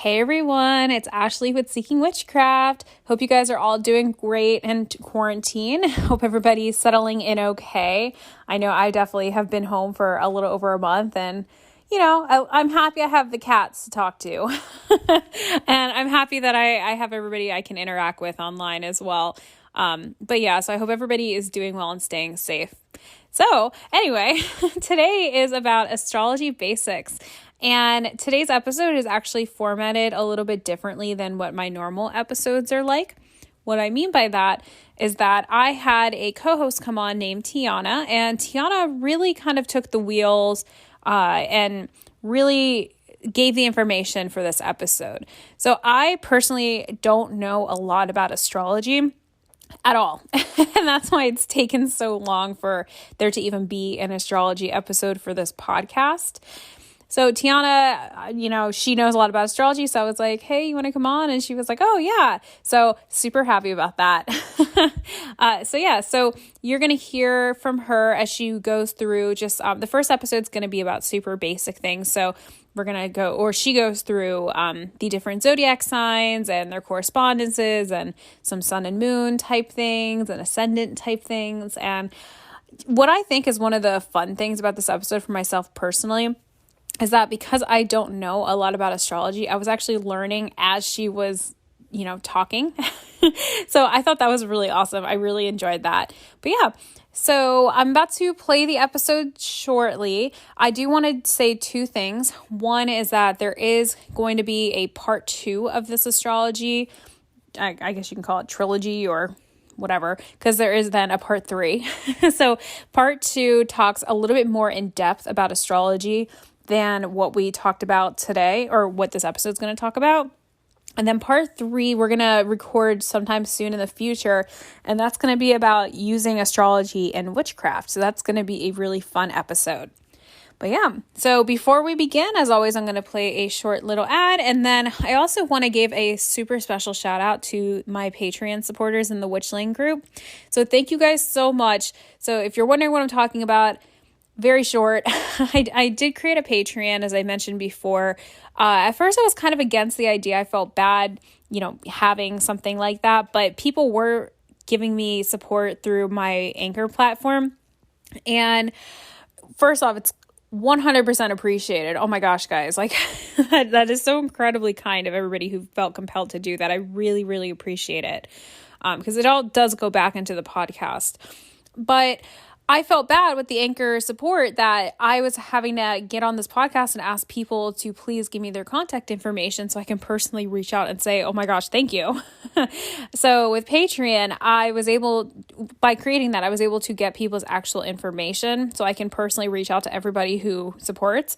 Hey everyone, it's Ashley with Seeking Witchcraft. Hope you guys are all doing great in quarantine. Hope everybody's settling in okay. I know I definitely have been home for a little over a month, and I'm happy I have the cats to talk to. And I'm happy that I have everybody I can interact with online as well. So I hope everybody is doing well and staying safe. So anyway, today is about astrology basics. And today's episode is actually formatted a little bit differently than what my normal episodes are like. What I mean by that is that I had a co-host come on named Tianna, and Tianna really kind of took the wheels and really gave the information for this episode. So I personally don't know a lot about astrology at all. And that's why it's taken so long for there to even be an astrology episode for this podcast. So Tianna, she knows a lot about astrology. So I was like, hey, you want to come on? And she was like, oh, yeah. So super happy about that. So you're going to hear from her as she goes through just the first episode's going to be about super basic things. So she goes through the different zodiac signs and their correspondences and some sun and moon type things and ascendant type things. And what I think is one of the fun things about this episode for myself personally is that because I don't know a lot about astrology, I was actually learning as she was, talking. So I thought that was really awesome. I really enjoyed that. But yeah, so I'm about to play the episode shortly. I do want to say two things. One is that there is going to be a part 2 of this astrology. I guess you can call it trilogy or whatever, because there is then a part 3. So part 2 talks a little bit more in depth about astrology than what we talked about today, or what this episode is going to talk about. And then part 3, we're going to record sometime soon in the future, and that's going to be about using astrology and witchcraft. So that's going to be a really fun episode. But yeah, so before we begin, as always, I'm going to play a short little ad. And then I also want to give a super special shout out to my Patreon supporters in the Witchling group. So thank you guys so much. So if you're wondering what I'm talking about, very short. I did create a Patreon, as I mentioned before. At first, I was kind of against the idea. I felt bad, having something like that. But people were giving me support through my Anchor platform. And first off, it's 100% appreciated. Oh my gosh, guys. Like, that is so incredibly kind of everybody who felt compelled to do that. I really, really appreciate it. Because it all does go back into the podcast. But I felt bad with the Anchor support that I was having to get on this podcast and ask people to please give me their contact information so I can personally reach out and say, oh my gosh, thank you. So with Patreon, by creating that, I was able to get people's actual information so I can personally reach out to everybody who supports.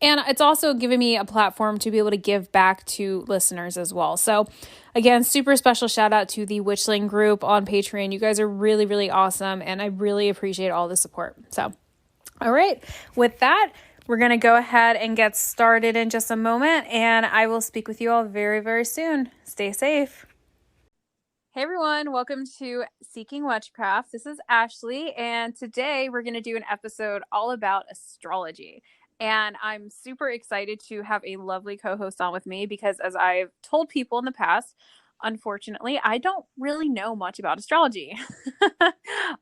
And it's also given me a platform to be able to give back to listeners as well. So again, super special shout out to the Witchling group on Patreon. You guys are really, really awesome. And I really appreciate all the support. So, all right. With that, we're going to go ahead and get started in just a moment. And I will speak with you all very, very soon. Stay safe. Hey everyone, welcome to Seeking Witchcraft. This is Ashley. And today we're going to do an episode all about astrology. And I'm super excited to have a lovely co-host on with me because, as I've told people in the past, unfortunately, I don't really know much about astrology.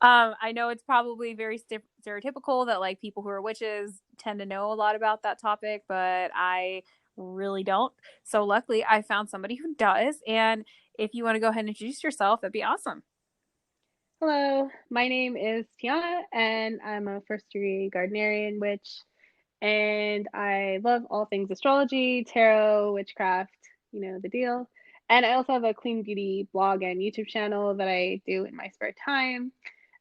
I know it's probably very stereotypical that like people who are witches tend to know a lot about that topic, but I really don't. So luckily, I found somebody who does. And if you want to go ahead and introduce yourself, that'd be awesome. Hello, my name is Tianna, and I'm a first-degree Gardnerian witch. And I love all things astrology, tarot, witchcraft, the deal. And I also have a clean beauty blog and YouTube channel that I do in my spare time.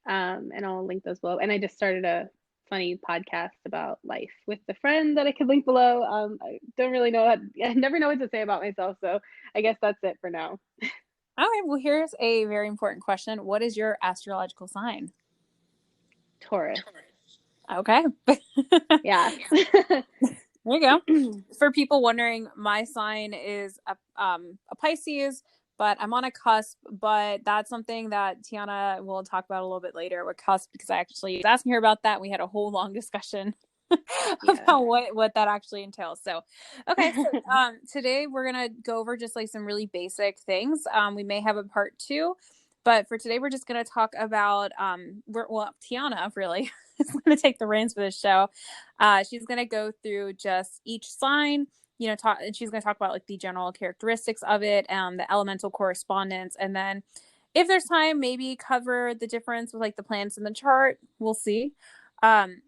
And I'll link those below. And I just started a funny podcast about life with a friend that I could link below. I don't really know I never know what to say about myself, so I guess that's it for now. Okay, well, here's a very important question. What is your astrological sign? Taurus. Okay. Yeah. There you go. For people wondering, my sign is a Pisces, but I'm on a cusp. But that's something that Tianna will talk about a little bit later with cusp, because I actually was asking her about that. We had a whole long discussion. Yeah. about what that actually entails. So, okay, so today we're gonna go over just like some really basic things. We may have a part two, but for today we're just gonna talk about well, Tianna really is gonna take the reins for this show. She's gonna go through just each sign. Talk, and she's going to talk about like the general characteristics of it, the elemental correspondence, and then if there's time, maybe cover the difference with like the planets in the chart. We'll see. Um,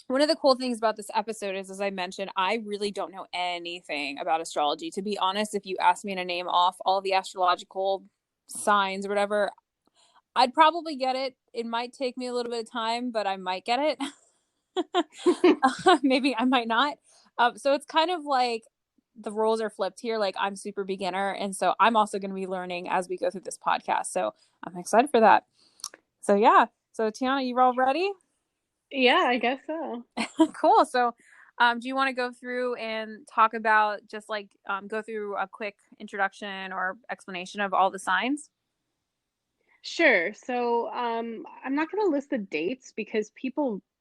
One of the cool things about this episode is, as I mentioned, I really don't know anything about astrology. To be honest, if you ask me to name off all the astrological signs or whatever, I'd probably get it. It might take me a little bit of time, but I might get it. Maybe I might not. So it's kind of like the roles are flipped here. Like I'm super beginner. And so I'm also going to be learning as we go through this podcast. So I'm excited for that. So yeah. So Tianna, you all ready? Yeah, I guess so. Cool. So do you want to go through and talk about just like go through a quick introduction or explanation of all the signs? Sure. So, I'm not going to list the dates because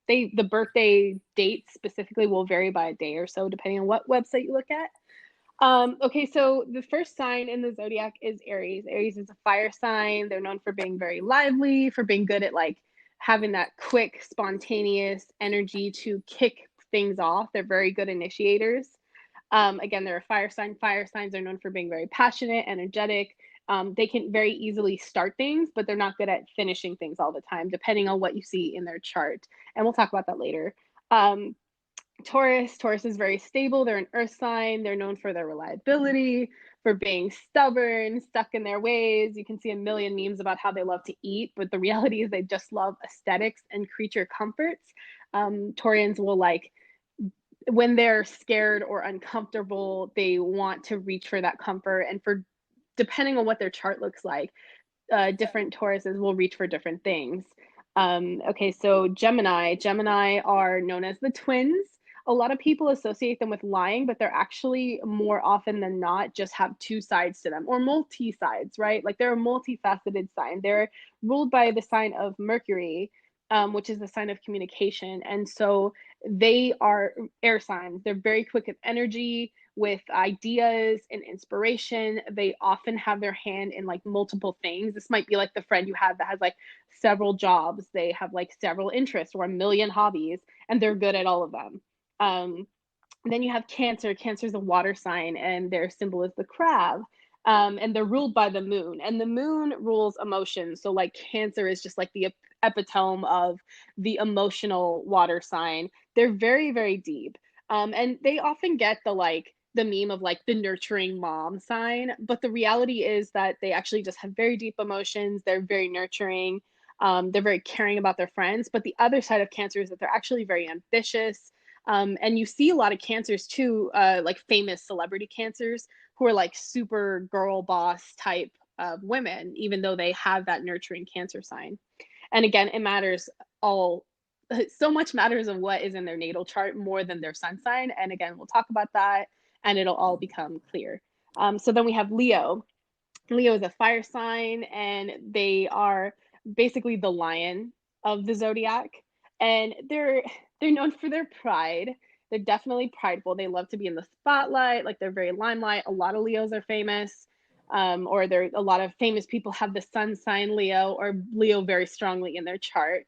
the birthday date specifically will vary by a day or so, depending on what website you look at. Okay, so the first sign in the zodiac is Aries. Aries is a fire sign. They're known for being very lively, for being good at like having that quick, spontaneous energy to kick things off. They're very good initiators. Again, they're a fire sign. Fire signs are known for being very passionate, energetic. They can very easily start things, but they're not good at finishing things all the time, depending on what you see in their chart. And we'll talk about that later. Um, Taurus is very stable. They're an earth sign. They're known for their reliability, for being stubborn, stuck in their ways. You can see a million memes about how they love to eat, but the reality is they just love aesthetics and creature comforts. Taurians will like when they're scared or uncomfortable, they want to reach for that comfort. And for depending on what their chart looks like, different Tauruses will reach for different things. Okay, so Gemini are known as the twins. A lot of people associate them with lying, but they're actually more often than not just have two sides to them or multi sides, right? Like they're a multifaceted sign. They're ruled by the sign of Mercury, which is the sign of communication. And so they are air signs. They're very quick of energy with ideas and inspiration. They often have their hand in like multiple things. This might be like the friend you have that has like several jobs. They have like several interests or a million hobbies, and they're good at all of them. Um, then you have Cancer. Cancer is a water sign, and their symbol is the crab. And they're ruled by the moon, and the moon rules emotions. So, like, Cancer is just like the epitome of the emotional water sign. They're very, very deep. And they often get the meme of like the nurturing mom sign, but the reality is that they actually just have very deep emotions. They're very nurturing. They're very caring about their friends. But the other side of Cancer is that they're actually very ambitious. And you see a lot of cancers too, like famous celebrity cancers who are like super girl boss type of women, even though they have that nurturing Cancer sign. And again, it matters all so much matters of what is in their natal chart more than their sun sign. And again, we'll talk about that and it'll all become clear. So then we have Leo. Leo is a fire sign, and they are basically the lion of the zodiac. And they're known for their pride. They're definitely prideful. They love to be in the spotlight, like they're very limelight. A lot of Leos are famous, or there a lot of famous people have the sun sign Leo or Leo very strongly in their chart.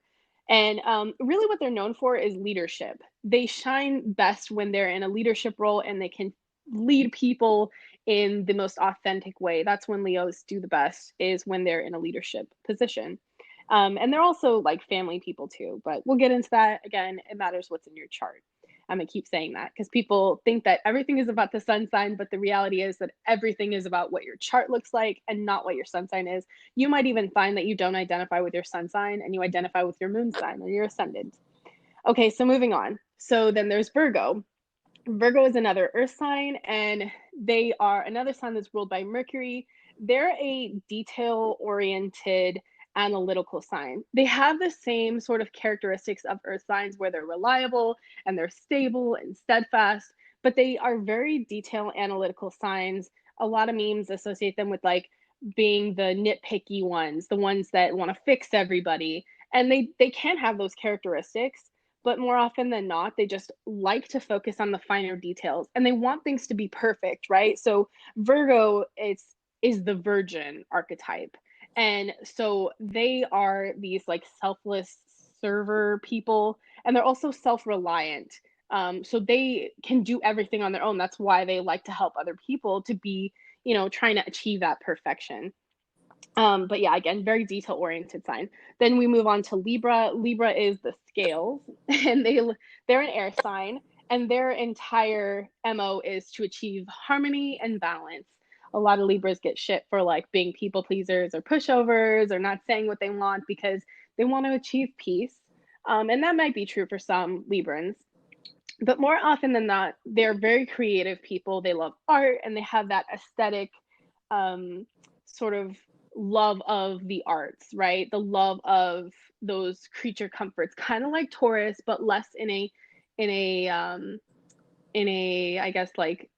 And really, what they're known for is leadership. They shine best when they're in a leadership role and they can lead people in the most authentic way. That's when Leos do the best, is when they're in a leadership position. And they're also like family people too, but we'll get into that. Again, it matters what's in your chart. I'm gonna keep saying that because people think that everything is about the sun sign, but the reality is that everything is about what your chart looks like and not what your sun sign is. You might even find that you don't identify with your sun sign and you identify with your moon sign or your ascendant. Okay, so moving on. So then there's Virgo. Virgo is another earth sign, and they are another sign that's ruled by Mercury. They're a detail oriented analytical sign. They have the same sort of characteristics of earth signs where they're reliable and they're stable and steadfast, but they are very detail analytical signs. A lot of memes associate them with like being the nitpicky ones, the ones that want to fix everybody. And they can have those characteristics, but more often than not, they just like to focus on the finer details and they want things to be perfect, right? So Virgo is the virgin archetype. And so they are these like selfless server people, and they're also self-reliant. So they can do everything on their own. That's why they like to help other people to be, trying to achieve that perfection. But yeah, again, very detail oriented sign. Then we move on to Libra. Libra is the scales, and they're an air sign, and their entire MO is to achieve harmony and balance. A lot of Libras get shit for like being people pleasers or pushovers or not saying what they want because they want to achieve peace. And that might be true for some Librans, but more often than not, they're very creative people. They love art and they have that aesthetic um, sort of love of the arts, right? The love of those creature comforts, kind of like Taurus, but less in a in a I guess like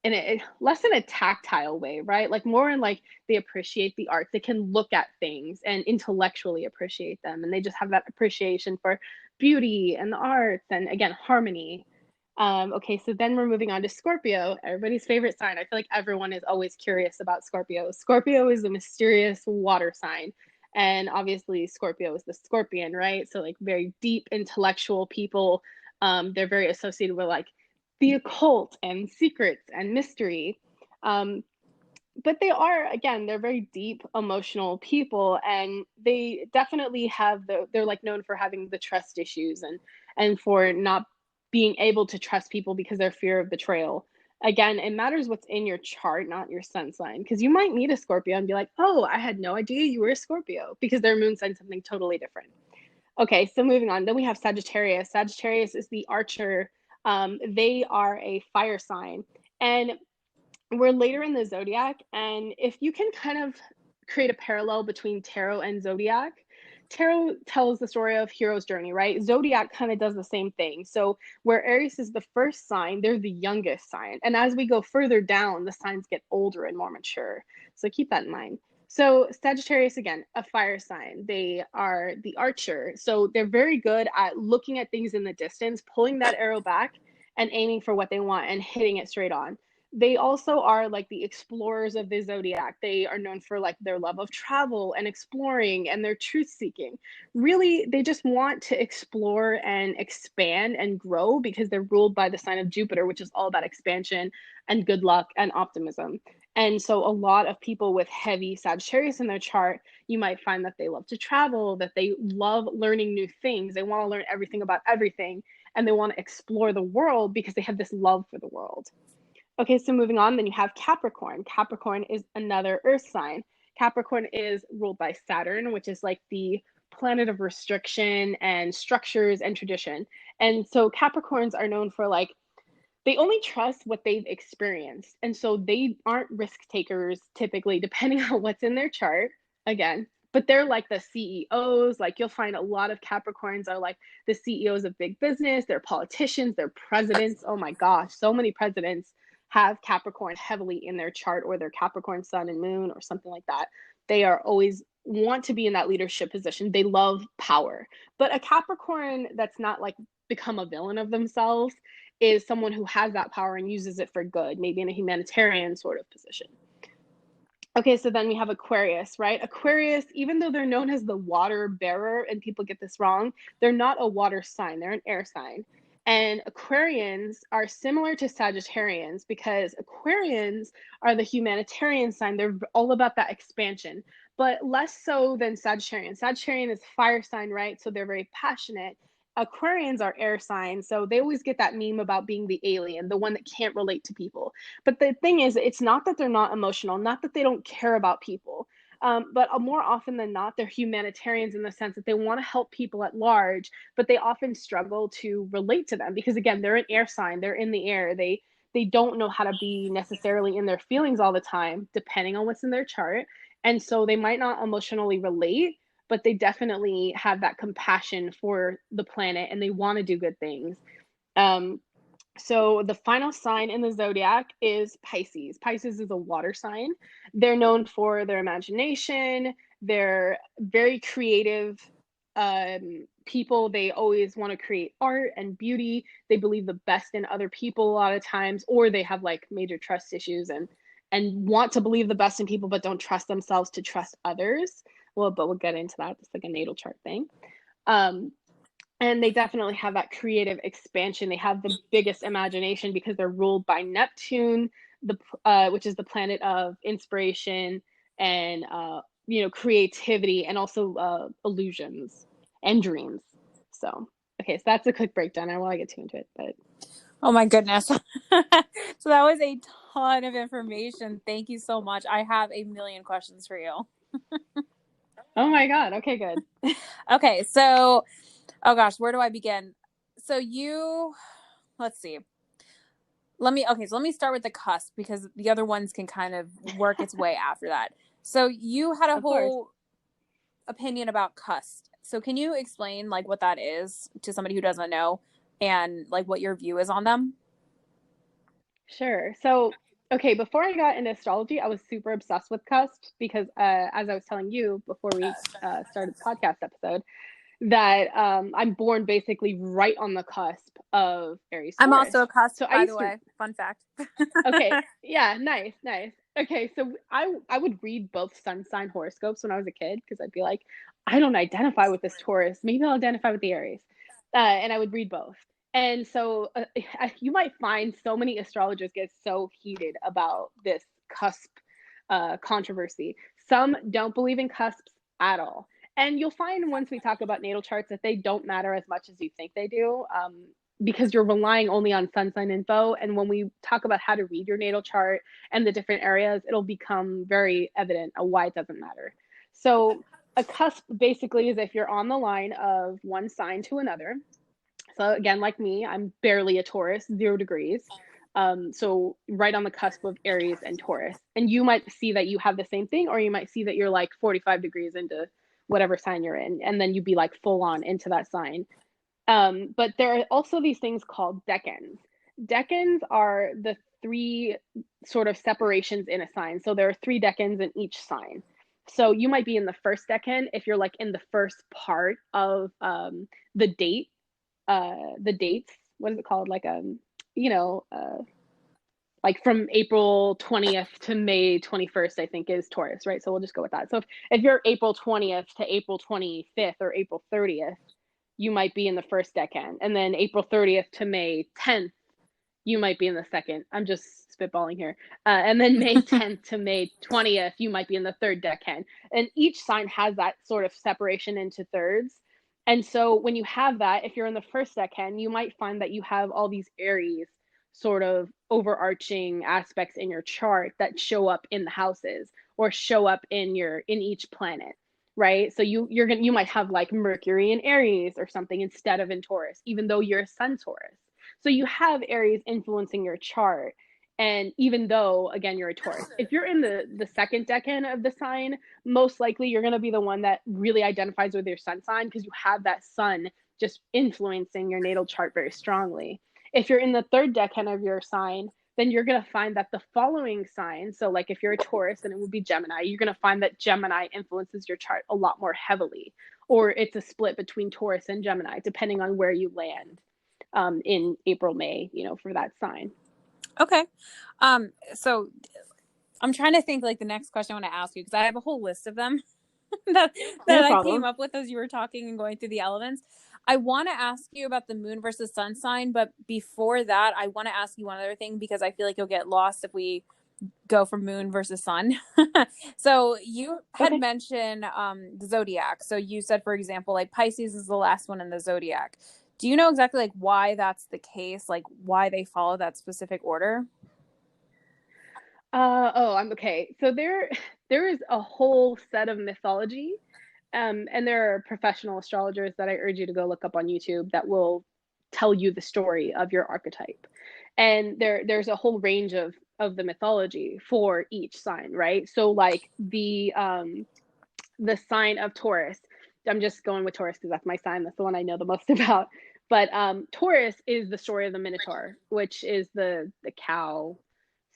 in a less in a tactile way, right? Like more in like they appreciate the arts. They can look at things and intellectually appreciate them, and they just have that appreciation for beauty and the arts and again harmony. Okay, so then we're moving on to Scorpio, everybody's favorite sign. I feel like everyone is always curious about Scorpio. Scorpio is a mysterious water sign. And obviously, Scorpio is the scorpion, right? So, like, very deep intellectual people. They're very associated with like the occult and secrets and mystery. Um, but they are, again, they're very deep emotional people, and they definitely have they're like known for having the trust issues and for not being able to trust people because their fear of betrayal. Again, it matters what's in your chart, not your sun sign, because you might meet a Scorpio and be like, oh, I had no idea you were a Scorpio, because their moon sign something totally different. Okay, so moving on, then we have Sagittarius. Sagittarius is the archer. They are a fire sign, and we're later in the zodiac. And if you can kind of create a parallel between tarot and zodiac, tarot tells the story of hero's journey, right? Zodiac kind of does the same thing. So where Aries is the first sign, they're the youngest sign, and as we go further down, the signs get older and more mature. So keep that in mind. So Sagittarius, again, a fire sign. They are the archer, so they're very good at looking at things in the distance, pulling that arrow back and aiming for what they want and hitting it straight on. They also are like the explorers of the zodiac. They are known for like their love of travel and exploring and their truth seeking. Really, they just want to explore and expand and grow because they're ruled by the sign of Jupiter, which is all about expansion and good luck and optimism. And so, a lot of people with heavy Sagittarius in their chart, you might find that they love to travel, that they love learning new things. They want to learn everything about everything, and they want to explore the world because they have this love for the world. Okay, so moving on, then you have Capricorn. Capricorn is another earth sign. Capricorn is ruled by Saturn, which is like the planet of restriction and structures and tradition. And so Capricorns are known for like, they only trust what they've experienced. And so they aren't risk takers typically, depending on what's in their chart, again. But they're like the CEOs. Like you'll find a lot of Capricorns are like the CEOs of big business, they're politicians, they're presidents. Oh my gosh, so many presidents have Capricorn heavily in their chart, or their Capricorn sun and moon or something like that. They are always want to be in that leadership position. They love power. But a Capricorn that's not like become a villain of themselves is someone who has that power and uses it for good, maybe in a humanitarian sort of position. Okay, so then we have Aquarius, right? Aquarius, even though they're known as the water bearer, and people get this wrong, they're not a water sign, they're an air sign. And Aquarians are similar to Sagittarians because Aquarians are the humanitarian sign. They're all about that expansion, but less so than Sagittarian. Sagittarian is fire sign, right? So they're very passionate. Aquarians are air signs, so they always get that meme about being the alien, the one that can't relate to people. But the thing is, it's not that they're not emotional, not that they don't care about people, but more often than not, they're humanitarians in the sense that they want to help people at large, but they often struggle to relate to them because, again, they're an air sign, they're in the air, they don't know how to be necessarily in their feelings all the time, depending on what's in their chart, and so they might not emotionally relate, but they definitely have that compassion for the planet and they want to do good things. Um, so the final sign in the zodiac is Pisces. Pisces is a water sign. They're known for their imagination. They're very creative people, they always want to create art and beauty. They believe the best in other people a lot of times, or they have like major trust issues and want to believe the best in people but don't trust themselves to trust others. Well, but we'll get into that. It's like a natal chart thing. um and they definitely have that creative expansion. They have the biggest imagination because they're ruled by Neptune, which is the planet of inspiration and creativity, and also illusions and dreams. So okay, so that's a quick breakdown. I don't want to get too into it, but Oh my goodness. So that was a ton of information. Thank you so much. I have a million questions for you. oh my god, okay, good. Okay, so oh gosh, where do I begin? So let's see. Let me start with the cusp because the other ones can kind of work its way after that. So you had a Of course. whole opinion about cusp. So can you explain like what that is to somebody who doesn't know and like what your view is on them? Sure. So, okay, before I got into astrology, I was super obsessed with cusps because, as I was telling you before we started the podcast episode, that I'm born basically right on the cusp of Aries I'm also Taurus. a cusp, So I by the used to, way. Fun fact. okay, yeah, nice, nice. Okay, so I would read both sun sign horoscopes when I was a kid because I'd be like, I don't identify with this Taurus. Maybe I'll identify with the Aries, and I would read both. And so you might find so many astrologers get so heated about this cusp controversy. Some don't believe in cusps at all. And you'll find once we talk about natal charts that they don't matter as much as you think they do. Because you're relying only on sun sign info. And when we talk about how to read your natal chart and the different areas, it'll become very evident why it doesn't matter. So a cusp basically is if you're on the line of one sign to another. So again, like me, I'm barely a Taurus, 0 degrees. So right on the cusp of Aries and Taurus. And you might see that you have the same thing, or you might see that you're like 45 degrees into whatever sign you're in, and then you'd be like full on into that sign. But there are also these things called decans. Decans are the three sort of separations in a sign. So there are three decans in each sign. So you might be in the first decan if you're like in the first part of the date, the dates. What is it called? Like you know, uh, like from April 20th to May 21st, I think is Taurus, right? So we'll just go with that. So if you're April 20th to April 25th or April 30th, you might be in the first decan. And then April 30th to May 10th, you might be in the second. I'm just spitballing here. And then May 10th to May 20th, you might be in the third decan. And each sign has that sort of separation into thirds. And so when you have that, if you're in the first decan, you might find that you have all these Aries sort of overarching aspects in your chart that show up in the houses or show up in each planet, right? So you might have like Mercury in Aries or something instead of in Taurus, even though you're a Sun Taurus. So you have Aries influencing your chart. And even though, again, you're a Taurus, if you're in the second decan of the sign, most likely you're going to be the one that really identifies with your sun sign because you have that sun just influencing your natal chart very strongly. If you're in the third decan of your sign, then you're going to find that the following sign, so like if you're a Taurus, then it would be Gemini, you're going to find that Gemini influences your chart a lot more heavily. Or it's a split between Taurus and Gemini, depending on where you land in April, May, for that sign. Okay. So I'm trying to think like the next question I want to ask you because I have a whole list of them that No I came problem. up with as you were talking and going through the elements. I want to ask you about the moon versus sun sign, but before that, I want to ask you one other thing because I feel like you'll get lost if we go from moon versus sun. So you had Okay. mentioned the zodiac. So you said, for example, like Pisces is the last one in the zodiac. Do you know exactly like why that's the case? Like why they follow that specific order? Oh, I'm okay. So there is a whole set of mythology, and there are professional astrologers that I urge you to go look up on YouTube that will tell you the story of your archetype. And there's a whole range of the mythology for each sign, right? So like the sign of Taurus. I'm just going with Taurus because that's my sign. That's the one I know the most about. But Taurus is the story of the Minotaur, which is the cow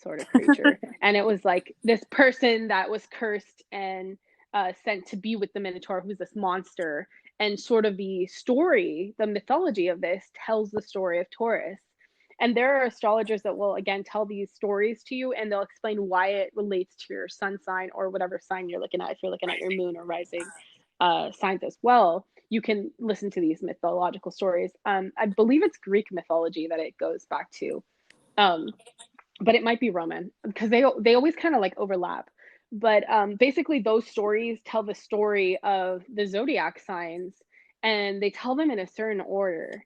sort of creature. And it was like this person that was cursed and sent to be with the Minotaur, who's this monster. And sort of the story, the mythology of this tells the story of Taurus. And there are astrologers that will, again, tell these stories to you, and they'll explain why it relates to your sun sign or whatever sign you're looking at. If you're looking at your moon or rising signs as well, you can listen to these mythological stories. I believe it's Greek mythology that it goes back to. Um, but it might be Roman because they always kind of like overlap. But basically, those stories tell the story of the zodiac signs, and they tell them in a certain order.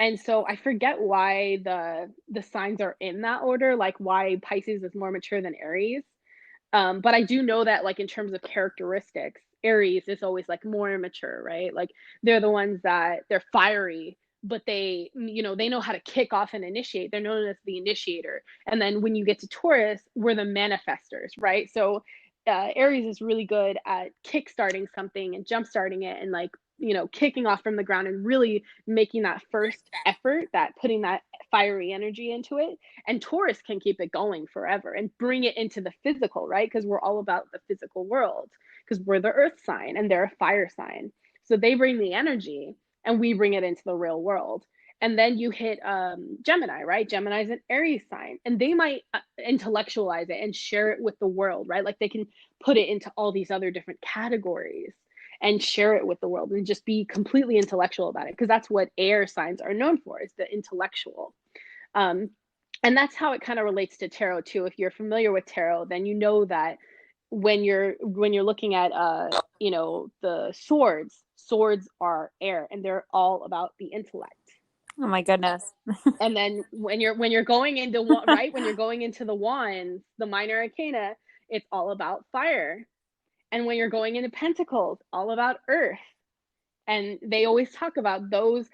And so I forget why the signs are in that order, like why Pisces is more mature than Aries. But I do know that, like, in terms of characteristics, Aries is always like more mature, right? Like they're the ones that they're fiery, but they know how to kick off and initiate. They're known as the initiator. And then when you get to Taurus, we're the manifestors, right? So Aries is really good at kickstarting something and jumpstarting it and, like, kicking off from the ground and really making that first effort, that putting that fiery energy into it. And Taurus can keep it going forever and bring it into the physical, right? Because we're all about the physical world, because we're the earth sign and they're a fire sign. So they bring the energy and we bring it into the real world. And then you hit Gemini, right? Gemini is an Aries sign, and they might intellectualize it and share it with the world, right? Like they can put it into all these other different categories and share it with the world and just be completely intellectual about it, because that's what air signs are known for, is the intellectual. Um, and that's how it kind of relates to tarot too. If you're familiar with tarot, then you know that when you're looking at the swords are air, and they're all about the intellect. Oh my goodness. And then when you're going into right, when you're going into the wands, the minor arcana, it's all about fire. And when you're going into pentacles, all about earth. And they always talk about those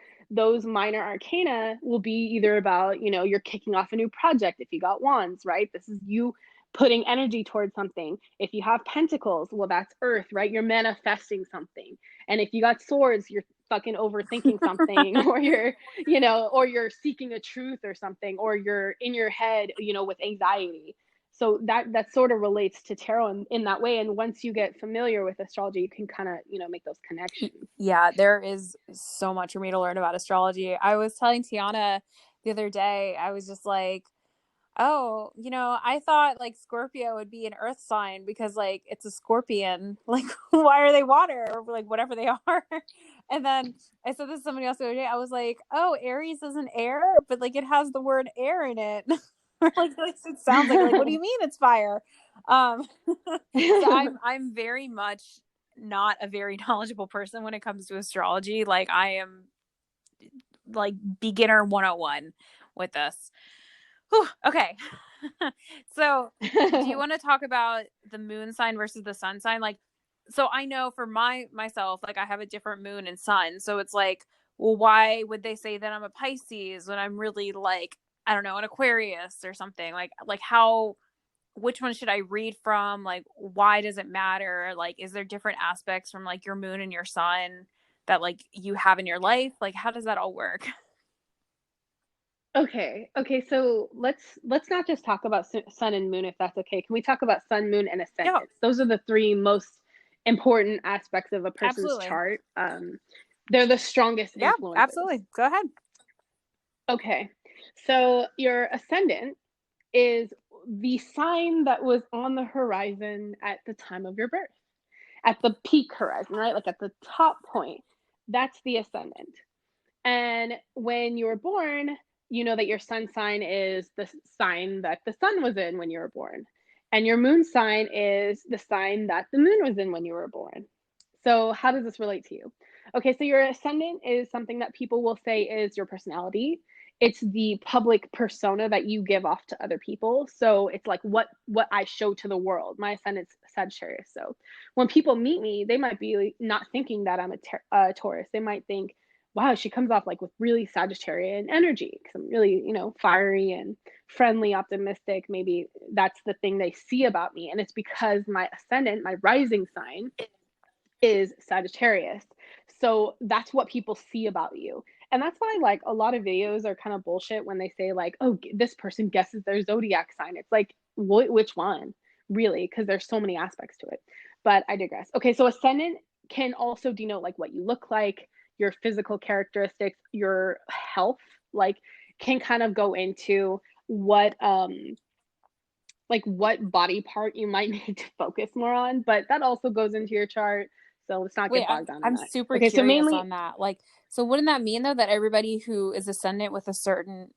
minor arcana will be either about, you're kicking off a new project. If you got wands, right, this is you putting energy towards something. If you have pentacles, well, that's earth, right? You're manifesting something. And if you got swords, you're fucking overthinking something, or you're seeking a truth or something, or you're in your head, with anxiety. So that sort of relates to tarot in that way. And once you get familiar with astrology, you can kind of, make those connections. Yeah, there is so much for me to learn about astrology. I was telling Tianna the other day, I was just like, oh, I thought like Scorpio would be an earth sign because like it's a scorpion. Like, why are they water, or like whatever they are? And then I said this to somebody else the other day. I was like, oh, Aries is an air, but like it has the word air in it. Like it sounds like what do you mean it's fire? So I'm very much not a very knowledgeable person when it comes to astrology. Like I am like beginner 101 with this. Whew, okay. So do you want to talk about the moon sign versus the sun sign? Like, so I know for myself, like I have a different moon and sun. So it's like, well, why would they say that I'm a Pisces when I'm really like, I don't know, an Aquarius or something? Like how, which one should I read from? Like, why does it matter? Like, is there different aspects from like your moon and your sun that like you have in your life? Like, how does that all work? Okay, so let's not just talk about sun and moon, if that's okay. Can we talk about sun, moon, and Yeah, ascendant? Those are the three most important aspects of a person's absolutely. chart. They're the strongest Yeah, influences. absolutely. Go ahead. Okay, so your ascendant is the sign that was on the horizon at the time of your birth, at the peak horizon, right? Like at the top point. That's the ascendant. And when you were born, you know that your sun sign is the sign that the sun was in when you were born. And your moon sign is the sign that the moon was in when you were born. So, how does this relate to you? Okay, so your ascendant is something that people will say is your personality. It's the public persona that you give off to other people. So it's like what I show to the world. My ascendant's Sagittarius. So when people meet me, they might be not thinking that I'm a Taurus. They might think, wow, she comes off like with really Sagittarian energy, because I'm really, fiery and friendly, optimistic. Maybe that's the thing they see about me. And it's because my ascendant, my rising sign, is Sagittarius. So that's what people see about you. And that's why, like, a lot of videos are kind of bullshit when they say, like, oh, this person guesses their zodiac sign. It's like, which one? Really? Because there's so many aspects to it. But I digress. Okay, so ascendant can also denote like what you look like, your physical characteristics, your health, like can kind of go into what like what body part you might need to focus more on, but that also goes into your chart. So let's not Wait, get bogged down in I'm that. super Okay, so curious mainly on that. Like, so wouldn't that mean though that everybody who is ascendant with a certain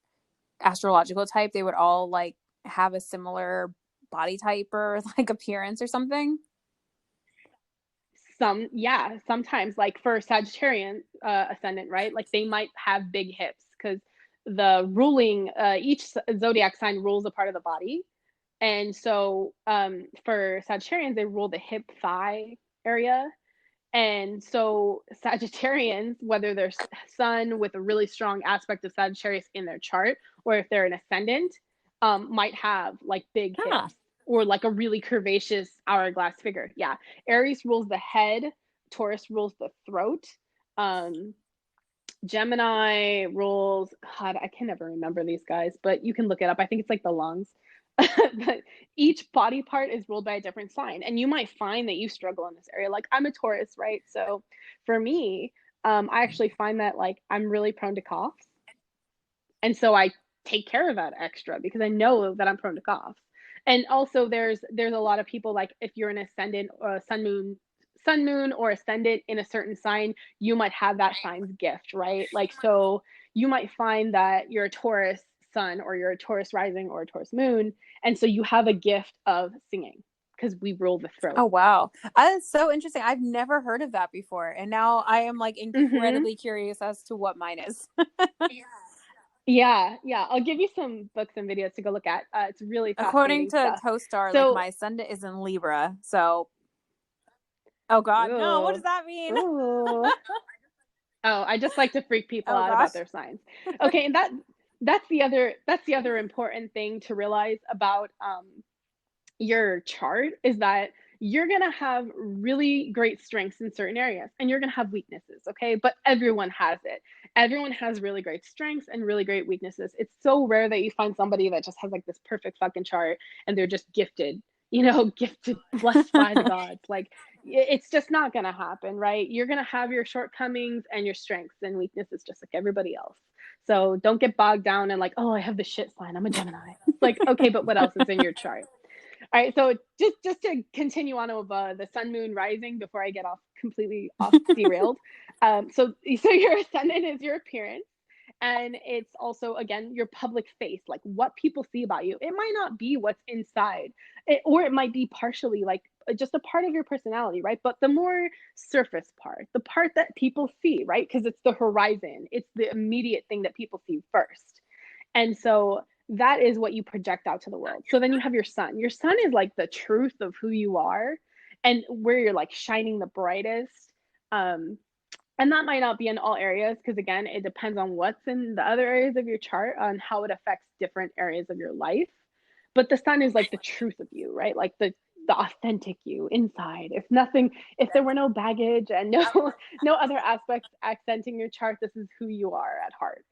astrological type, they would all like have a similar body type or like appearance or something? yeah, sometimes like for Sagittarian ascendant, right? Like they might have big hips because the ruling each zodiac sign rules a part of the body. And so for Sagittarians, they rule the hip thigh area. And so Sagittarians, whether they're sun with a really strong aspect of Sagittarius in their chart, or if they're an ascendant, might have like big Huh. hips or like a really curvaceous hourglass figure. Yeah. Aries rules the head, Taurus rules the throat. Um, Gemini rules, God, I can never remember these guys, but you can look it up. I think it's like the lungs. But each body part is ruled by a different sign. And you might find that you struggle in this area. Like I'm a Taurus, right? So for me, I actually find that like I'm really prone to coughs. And so I take care of that extra because I know that I'm prone to coughs. And also there's a lot of people like if you're an ascendant or sun moon or ascendant in a certain sign, you might have that sign's gift, right? Like so you might find that you're a Taurus sun or you're a Taurus rising or a Taurus moon, and so you have a gift of singing because we rule the throat. Oh wow. That's so interesting. I've never heard of that before. And now I am like Mm-hmm. incredibly curious as to what mine is. Yeah, yeah. I'll give you some books and videos to go look at. It's really According fascinating to stuff. CoStar, like So, my ascendant is in Libra. So, oh God, no, what ooh, does that mean? ooh. Oh, I just like to freak people Oh out gosh. about their signs. Okay, and that's the other important thing to realize about your chart is that you're going to have really great strengths in certain areas and you're going to have weaknesses, okay? But everyone has it. Everyone has really great strengths and really great weaknesses. It's so rare that you find somebody that just has like this perfect fucking chart and they're just gifted, gifted, blessed by the gods. Like it's just not going to happen, right? You're going to have your shortcomings and your strengths and weaknesses just like everybody else. So don't get bogged down and like, oh, I have the shit sign. I'm a Gemini. It's like, okay, but what else is in your chart? All right, so just to continue on of the sun moon rising before I get off completely off derailed. So your ascendant is your appearance, and it's also again your public face, like what people see about you. It might not be what's inside, or it might be partially like just a part of your personality, right? But the more surface part, the part that people see, right? Because it's the horizon, it's the immediate thing that people see first. And so that is what you project out to the world. So then you have your sun. Your sun is like the truth of who you are and where you're like shining the brightest. Um, and that might not be in all areas because again, it depends on what's in the other areas of your chart on how it affects different areas of your life. But the sun is like the truth of you, right? Like the authentic you inside. If there were no baggage and no other aspects accenting your chart, this is who you are at heart.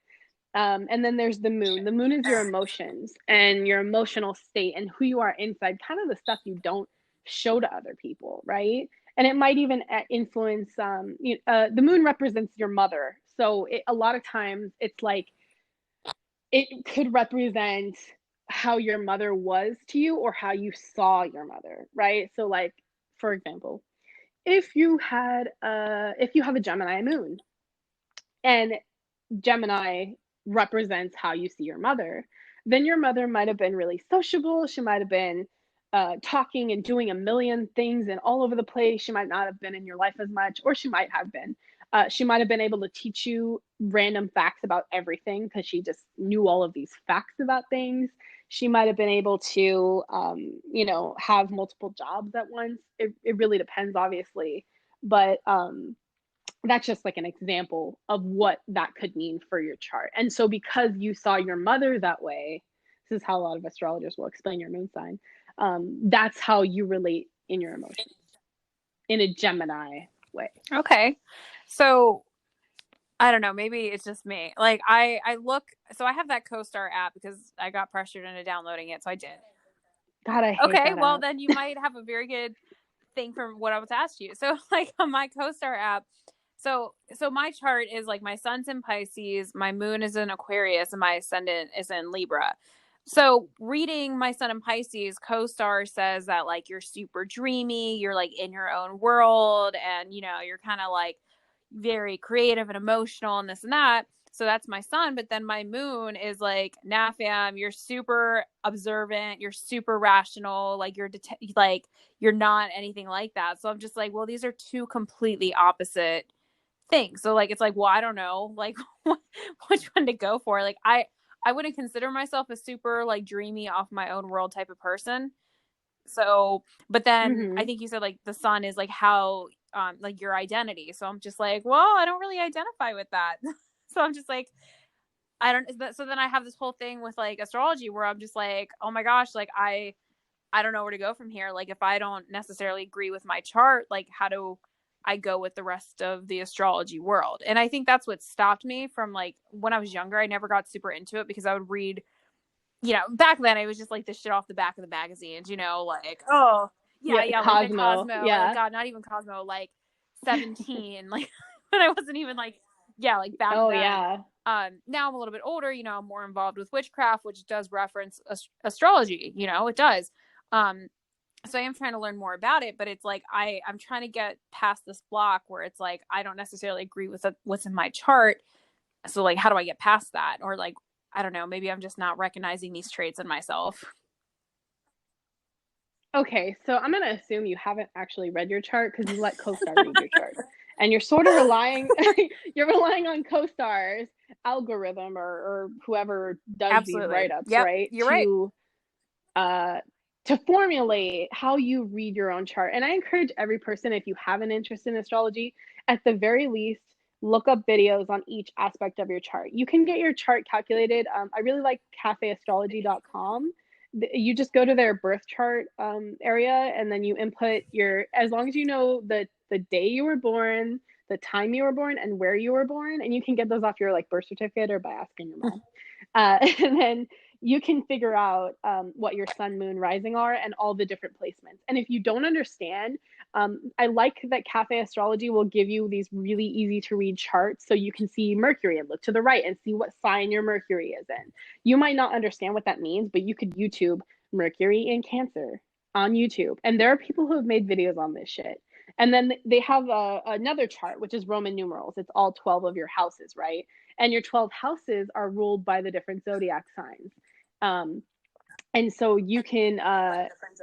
And then there's the moon. The moon is your emotions and your emotional state and who you are inside, kind of the stuff you don't show to other people, right? And it might even influence, the moon represents your mother. So a lot of times it's like it could represent how your mother was to you or how you saw your mother, right? So, like, for example, if you have a Gemini moon and Gemini represents how you see your mother, then your mother might have been really sociable. She might have been talking and doing a million things and all over the place. She might not have been in your life as much, or she might have been. She might have been able to teach you random facts about everything because she just knew all of these facts about things. She might have been able to, have multiple jobs at once. It really depends, obviously. But that's just like an example of what that could mean for your chart. And so because you saw your mother that way, this is how a lot of astrologers will explain your moon sign. That's how you relate in your emotions in a Gemini way. Okay. So I don't know, maybe it's just me. Like I look, so I have that CoStar app because I got pressured into downloading it, so I did. God, I hate Okay, that well app. then you might have a very good thing from what I was asked you. So like on my CoStar app, so my chart is like my sun's in Pisces, my moon is in Aquarius, and my ascendant is in Libra. So reading my sun in Pisces, CoStar says that like you're super dreamy, you're like in your own world, and you're kind of like very creative and emotional and this and that. So that's my sun. But then my moon is like, nah, fam, you're super observant, you're super rational, like like you're not anything like that. So I'm just like, well, these are two completely opposite things. So like it's like, well, I don't know, like which one to go for. Like I wouldn't consider myself a super like dreamy off my own world type of person. So, but then I think you said like the sun is like how like your identity. So I'm just like, well, I don't really identify with that. So I'm just like, I don't. So then I have this whole thing with like astrology where I'm just like, oh my gosh, like I don't know where to go from here. Like if I don't necessarily agree with my chart, like how do I go with the rest of the astrology world? And I think that's what stopped me from like when I was younger. I never got super into it because I would read, back then I was just like this shit off the back of the magazines, like, oh, Yeah, yeah, like the Cosmo. Cosmo, or like, Yeah. God, not even Cosmo, like 17, like when I wasn't even like, yeah, like back Oh then. yeah. Now I'm a little bit older, I'm more involved with witchcraft, which does reference astrology, it does. So I am trying to learn more about it, but it's like I'm trying to get past this block where it's like I don't necessarily agree with what's in my chart. So like, how do I get past that? Or like, I don't know, maybe I'm just not recognizing these traits in myself. Okay, so I'm gonna assume you haven't actually read your chart because you let CoStar read your chart. And you're sort of relying you're relying on CoStar's algorithm or whoever does these Absolutely. write-ups, Yep. right? You're right. Uh to formulate how you read your own chart. And I encourage every person, if you have an interest in astrology, at the very least, look up videos on each aspect of your chart. You can get your chart calculated. I really like cafeastrology.com. You just go to their birth chart area, and then you input as long as you know the day you were born, the time you were born, and where you were born, and you can get those off your like birth certificate or by asking your mom. And then you can figure out what your sun, moon, rising are and all the different placements. And if you don't understand, I like that Cafe Astrology will give you these really easy to read charts so you can see Mercury and look to the right and see what sign your Mercury is in. You might not understand what that means, but you could YouTube Mercury in Cancer on YouTube. And there are people who have made videos on this shit. And then they have another chart, which is Roman numerals. It's all 12 of your houses, right? And your 12 houses are ruled by the different zodiac signs. Um, and so you can,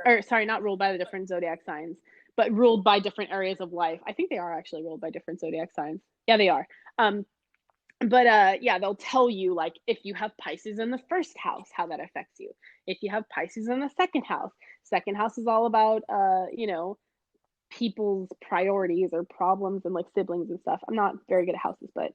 or sorry, not ruled by the different zodiac signs, but ruled by different areas of life. I think they are actually ruled by different zodiac signs. Yeah, they are. But yeah, they'll tell you like if you have Pisces in the first house, how that affects you. If you have Pisces in the second house is all about people's priorities or problems and like siblings and stuff. I'm not very good at houses, but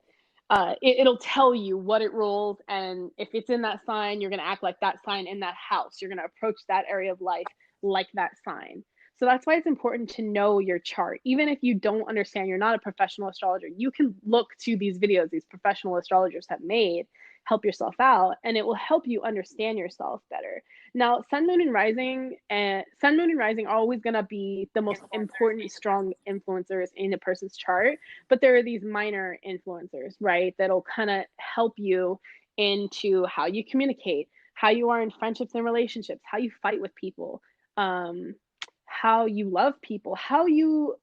it'll tell you what it rules, and if it's in that sign, you're going to act like that sign in that house. You're going to approach that area of life like that sign. So that's why it's important to know your chart. Even if you don't understand, you're not a professional astrologer, you can look to these videos these professional astrologers have made, help yourself out, and it will help you understand yourself better. Now, sun, moon, and rising are always going to be the most important, strong influencers in a person's chart. But there are these minor influencers, right? That'll kind of help you into how you communicate, how you are in friendships and relationships, how you fight with people, how you love people, how you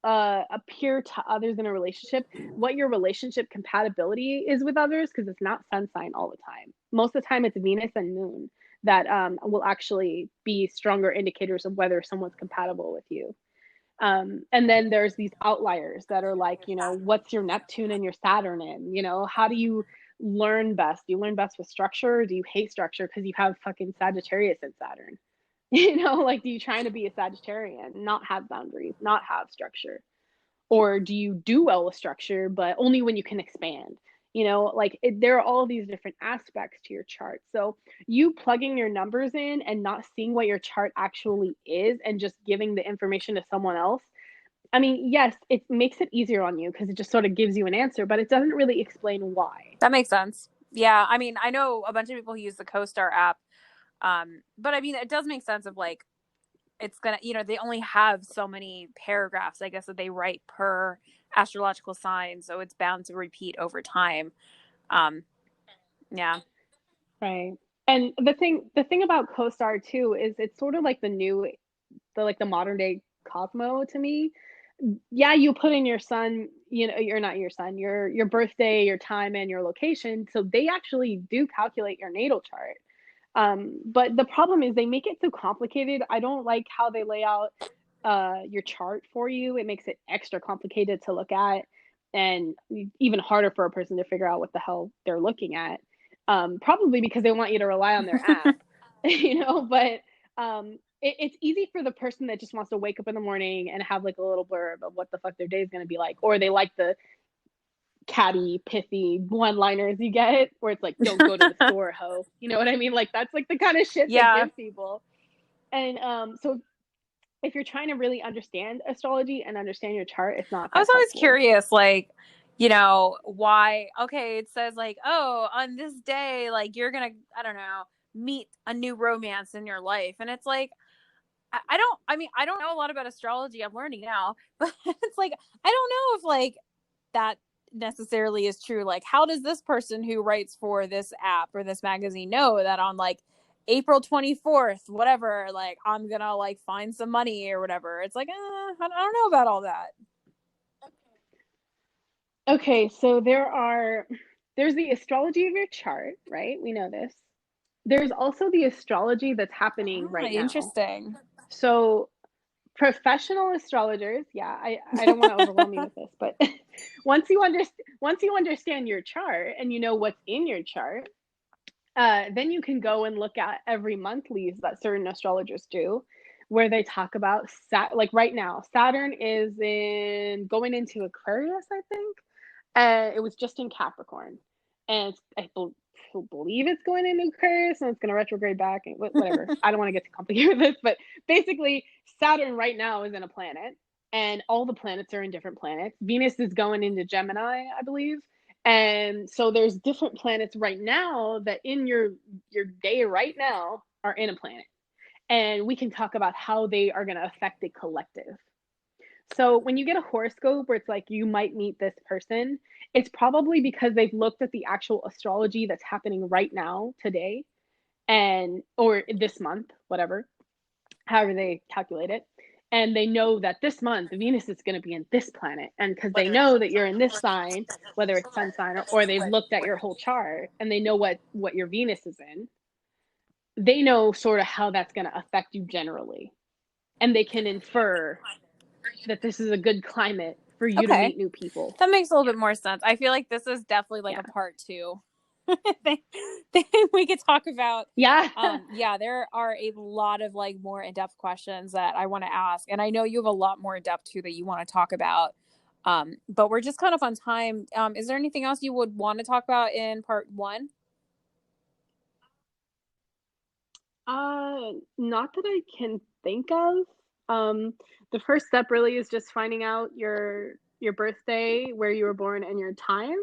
appear to others in a relationship, what your relationship compatibility is with others, because it's not sun sign all the time. Most of the time, it's Venus and Moon that will actually be stronger indicators of whether someone's compatible with you. And then there's these outliers that are like, what's your Neptune and your Saturn in? How do you learn best? Do you learn best with structure, or do you hate structure because you have fucking Sagittarius and Saturn? Like, do you trying to be a Sagittarian, not have boundaries, not have structure? Or do you do well with structure, but only when you can expand? There are all these different aspects to your chart. So you plugging your numbers in and not seeing what your chart actually is and just giving the information to someone else, I mean, yes, it makes it easier on you because it just sort of gives you an answer, but it doesn't really explain why. That makes sense. Yeah. I mean, I know a bunch of people who use the CoStar app. But I mean, it does make sense of like, it's gonna, they only have so many paragraphs, I guess, that they write per astrological sign, so it's bound to repeat over time. Um, yeah. Right. And the thing about CoStar too is it's sort of like the modern day Cosmo to me. Yeah, you put in your sun, you're not your sun, your birthday, your time, and your location. So they actually do calculate your natal chart. But the problem is they make it so complicated. I don't like how they lay out your chart for you. It makes it extra complicated to look at and even harder for a person to figure out what the hell they're looking at. Probably because they want you to rely on their app, but it's easy for the person that just wants to wake up in the morning and have like a little blurb of what the fuck their day is going to be like, or they like the catty, pithy one-liners you get where it's like, don't go to the store, ho. You know what I mean? Like that's like the kind of shit they Yeah. give people. And so if you're trying to really understand astrology and understand your chart, it's not I was that always helpful. curious, like, why, okay, it says like, oh, on this day, like you're gonna, I don't know, meet a new romance in your life. And it's like, I don't know a lot about astrology. I'm learning now, but it's like, I don't know if like that necessarily is true. Like, how does this person who writes for this app or this magazine know that on like April 24th, whatever, like I'm gonna like find some money or whatever? It's like, I don't know about all that. Okay, so there's the astrology of your chart, right? We know this. There's also the astrology that's happening Ah, right now. interesting. So professional astrologers, yeah, I don't want to overwhelm you with this, but once you understand your chart and you know what's in your chart, then you can go and look at every monthlies that certain astrologers do, where they talk about like right now, Saturn is in going into Aquarius, I think. It was just in Capricorn, and believe it's going into Aquarius and it's going to retrograde back and whatever. I don't want to get too complicated with this, but basically, Saturn right now is in a planet, and all the planets are in different planets. Venus is going into Gemini, I believe, and so there's different planets right now that in your day right now are in a planet, and we can talk about how they are going to affect the collective. So when you get a horoscope where it's like you might meet this person, it's probably because they've looked at the actual astrology that's happening right now, today, and or this month, whatever, however they calculate it. And they know that this month Venus is going to be in this planet. And because they know that you're in this sign, whether it's sun sign or they've looked at your whole chart and they know what your Venus is in, they know sort of how that's going to affect you generally. And they can infer that this is a good climate for you to Okay. meet new people. That makes a little bit more sense. I feel like this is definitely like Yeah. a part two. We could talk about. Yeah. Yeah, there are a lot of like more in-depth questions that I want to ask, and I know you have a lot more in-depth too that you want to talk about. But we're just kind of on time. Is there anything else you would want to talk about in part one? Not that I can think of. Um, the first step really is just finding out your birthday, where you were born, and your time.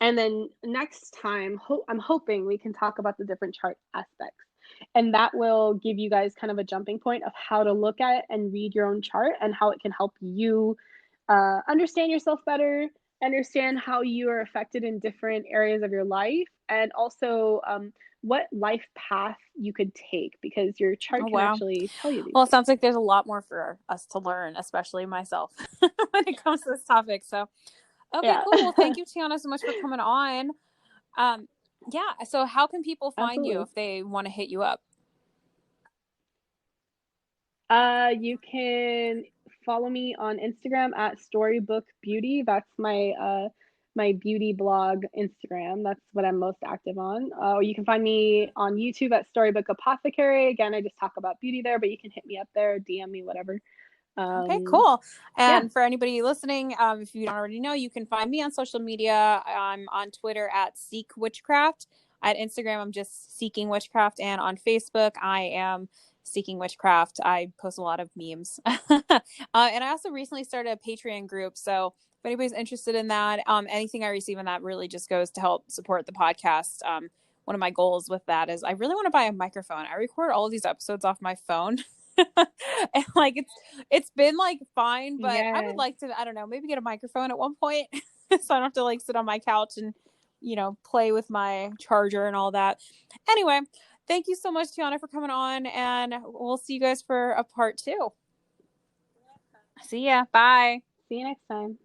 And then next time, I'm hoping we can talk about the different chart aspects. And that will give you guys kind of a jumping point of how to look at and read your own chart and how it can help you understand yourself better, understand how you are affected in different areas of your life, and also what life path you could take because your chart Oh, can wow. actually tell you these Well, it things. sounds like there's a lot more for us to learn, especially myself, when it comes to this topic. So, okay, Yeah, cool. Well, thank you, Tianna, so much for coming on. Um, yeah. So, how can people find you absolutely. if they want to hit you up? You can follow me on Instagram at Storybook Beauty. That's my beauty blog Instagram. That's what I'm most active on. Or you can find me on YouTube at Storybook Apothecary. Again, I just talk about beauty there, but you can hit me up there, DM me, whatever. Okay, Um, cool. yeah, And for anybody listening, if you don't already know, you can find me on social media. I'm on Twitter at Seek Witchcraft. At Instagram, I'm just Seeking Witchcraft. And on Facebook, I am Seeking Witchcraft. I post a lot of memes. And I also recently started a Patreon group. So if anybody's interested in that, anything I receive in that really just goes to help support the podcast. One of my goals with that is I really want to buy a microphone. I record all of these episodes off my phone. And like it's been like fine, but I would Yes. like to, I don't know, maybe get a microphone at one point so I don't have to like sit on my couch and, play with my charger and all that. Anyway, thank you so much, Tianna, for coming on, and we'll see you guys for a part 2. See ya. Bye. See you next time.